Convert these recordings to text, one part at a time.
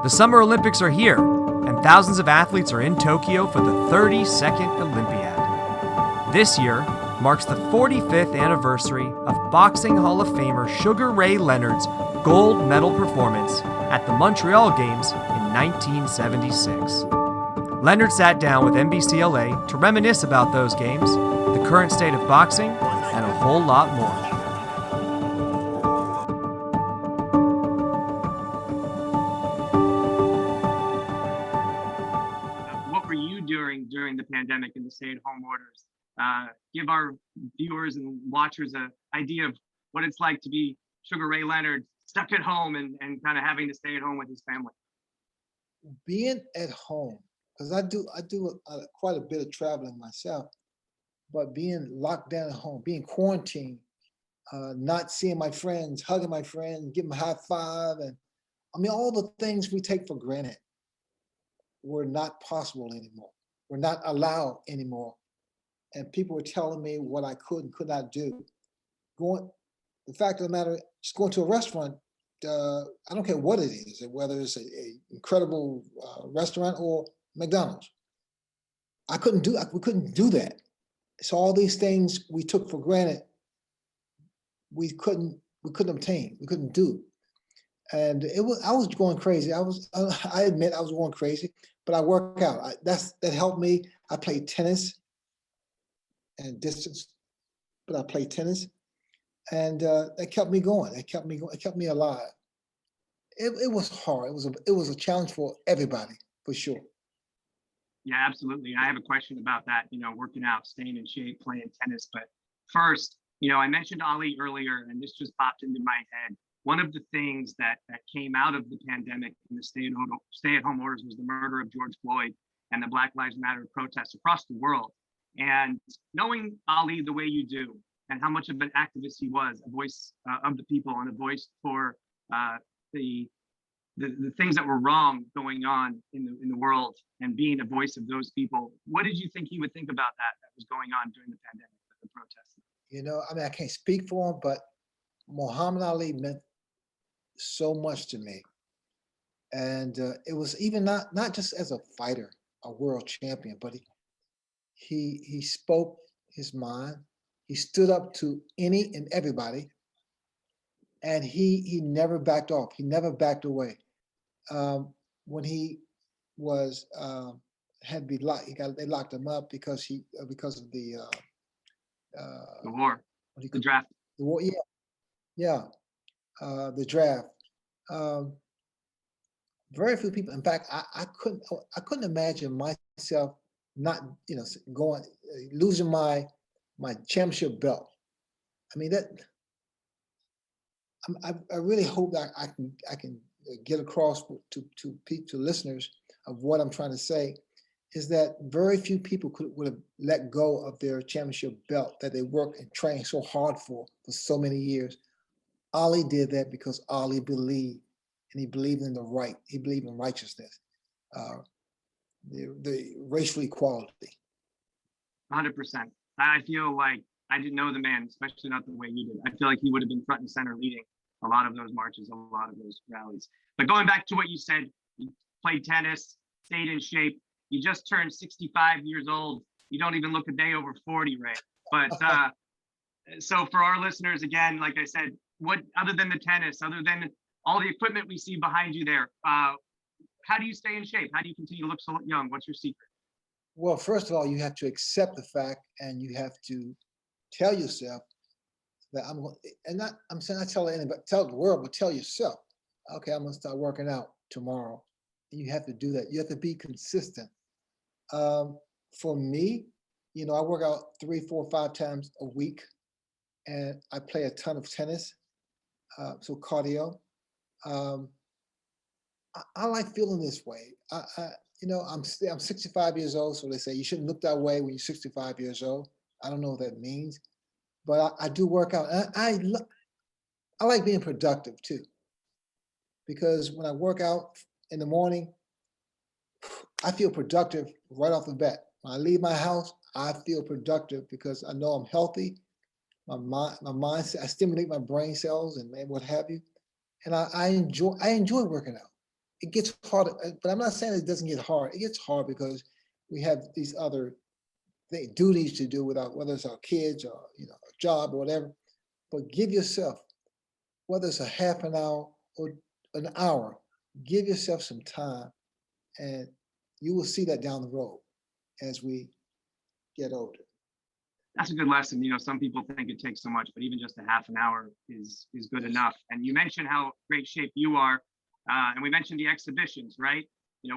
The Summer Olympics are here, and thousands of athletes are in Tokyo for the 32nd Olympiad. This year marks the 45th anniversary of Boxing Hall of Famer Sugar Ray Leonard's gold medal performance at the Montreal Games in 1976. Leonard sat down with NBCLA to reminisce about those games, the current state of boxing, and a whole lot more. What were you doing during the pandemic and the stay-at-home orders? Give our viewers and watchers an idea of what it's like to be Sugar Ray Leonard stuck at home and kind of having to stay at home with his family. Being at home, because I do quite a bit of traveling myself, but being locked down at home, being quarantined, not seeing my friends, hugging my friends, giving them a high five, and I mean all the things we take for granted were not possible anymore. Were not allowed anymore, and people were telling me what I could and could not do. The fact of the matter, just going to a restaurant. I don't care what it is, whether it's a incredible restaurant or McDonald's. We couldn't do that. So all these things we took for granted, we couldn't obtain, we couldn't do. And I was going crazy. I admit I was going crazy, but I work out. That helped me. I played tennis and distance, but I played tennis. And that kept me going. It kept me alive. It was hard. It was a challenge for everybody, for sure. Yeah, absolutely. I have a question about that, working out, staying in shape, playing tennis. But first, I mentioned Ali earlier, and this just popped into my head. One of the things that came out of the pandemic and the stay-at-home orders was the murder of George Floyd and the Black Lives Matter protests across the world. And knowing Ali the way you do, and how much of an activist he was, a voice of the people and a voice for the things that were wrong going on in the world, and being a voice of those people. What did you think he would think about that was going on during the pandemic, the protests? I can't speak for him, but Muhammad Ali meant so much to me. And it was even not just as a fighter, a world champion, but he spoke his mind. He stood up to any and everybody, and he never backed off. He never backed away. When he was had to be locked, they locked him up because of the war, the draft. The war, yeah, the draft. Very few people. In fact, I couldn't imagine myself not losing my championship belt. I mean I really hope that I can get across to listeners of what I'm trying to say, is that very few people would have let go of their championship belt that they worked and trained so hard for so many years. Ali did that because Ali believed, and he believed in the right. He believed in righteousness, the racial equality. 100%. I feel like I didn't know the man, especially not the way you did. I feel like he would have been front and center leading a lot of those marches, a lot of those rallies. But going back to what you said, you played tennis, stayed in shape. You just turned 65 years old. You don't even look a day over 40, Ray. But so for our listeners, again, like I said, what other than the tennis, other than all the equipment we see behind you there, how do you stay in shape? How do you continue to look so young? What's your secret? Well, first of all, you have to accept the fact, and you have to tell yourself that I'm saying I tell anybody, tell the world, but tell yourself, okay, I'm gonna start working out tomorrow. And you have to do that. You have to be consistent. For me, I work out 3, 4, 5 times a week, and I play a ton of tennis, so cardio. I like feeling this way. I'm 65 years old, so they say you shouldn't look that way when you're 65 years old. I don't know what that means, but I do work out. And I like being productive too, because when I work out in the morning, I feel productive right off the bat. When I leave my house, I feel productive because I know I'm healthy. My mind, I stimulate my brain cells and what have you, and I enjoy working out. it gets hard, but I'm not saying it doesn't get hard. It gets hard because we have these other duties to do without, whether it's our kids or, a job or whatever. But give yourself, whether it's a half an hour or an hour, give yourself some time, and you will see that down the road as we get older. That's a good lesson. Some people think it takes so much, but even just a half an hour is good enough. And you mentioned how great shape you are, and we mentioned the exhibitions, right?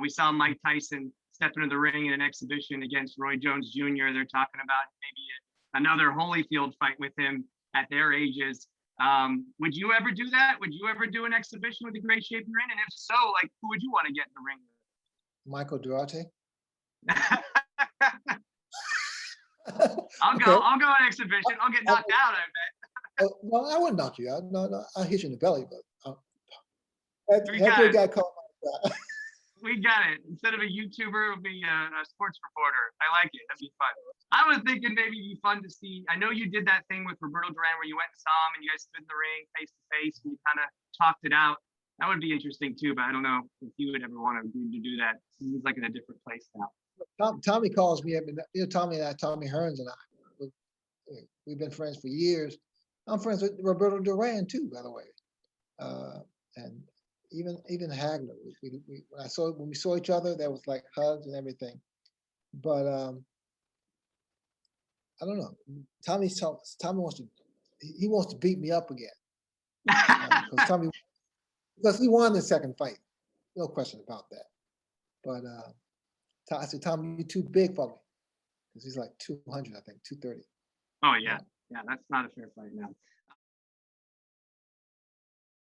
We saw Mike Tyson step into the ring in an exhibition against Roy Jones Jr. They're talking about maybe another Holyfield fight with him at their ages. Would you ever do that? Would you ever do an exhibition with the great shape you're in? And if so, like, who would you want to get in the ring with? Michael Duarte. I'll go on exhibition. I'll get knocked out, I bet. No, I wouldn't knock you out. No, I'll hit you in the belly, but We that got good it. guy called my We got it. Instead of a YouTuber, it'll be a sports reporter. I like it. That'd be fun. I was thinking maybe it'd be fun to see. I know you did that thing with Roberto Duran where you went and saw him and you guys stood in the ring face to face and you kind of talked it out. That would be interesting too, but I don't know if you would ever want to do that. He's like in a different place now. Tommy calls me up, and Tommy Hearns and we've been friends for years. I'm friends with Roberto Duran too, by the way, and even Hagler. When we saw each other, there was like hugs and everything. But I don't know. Tommy wants to beat me up again because he won the second fight, no question about that. But I said, Tommy, you're too big for me, because he's like 200, I think 230. Oh yeah, that's not a fair fight now.